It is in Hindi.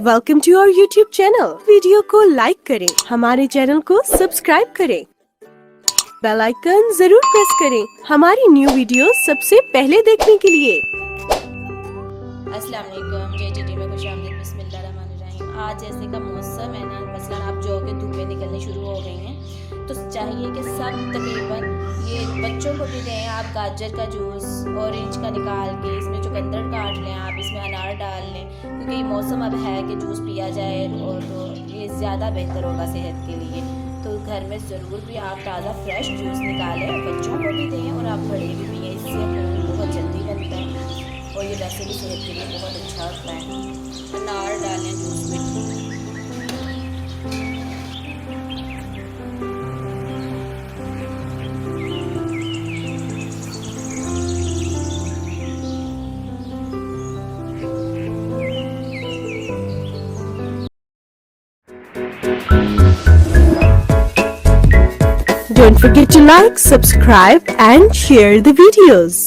Welcome to our YouTube channel. Video को लाइक करें, हमारे चैनल को सब्सक्राइब करें, बेल आइकन जरूर प्रेस करें हमारी न्यू वीडियो सबसे पहले देखने के लिए। अस्सलाम वालेकुम, JTT में खुशामदीद। बिस्मिल्लाहिर्रहमानिर्रहीम। आज जैसे का मौसम है ना, मसलन आप जो कि धूपें निकलनी शुरू हो गई हैं, तो चाहिए कि सब तकरीबन ये बच्चों को भी दें। आप गाजर का जूस, ऑरेंज का निकाल के इसमें चुकंदर काट लें, आप इसमें अनार डाल लें, क्योंकि ये मौसम अब है कि जूस पिया जाए और तो ये ज़्यादा बेहतर होगा सेहत के लिए। तो घर में ज़रूर भी आप ताज़ा फ्रेश जूस निकालें और बच्चों को भी दें और आप बड़े भी पिए। इससे खून बहुत जल्दी बनता है और ये वैसे भी सेहत के लिए बहुत अच्छा होता है। अनार डालें जूस में। Don't forget to like, subscribe and share the videos.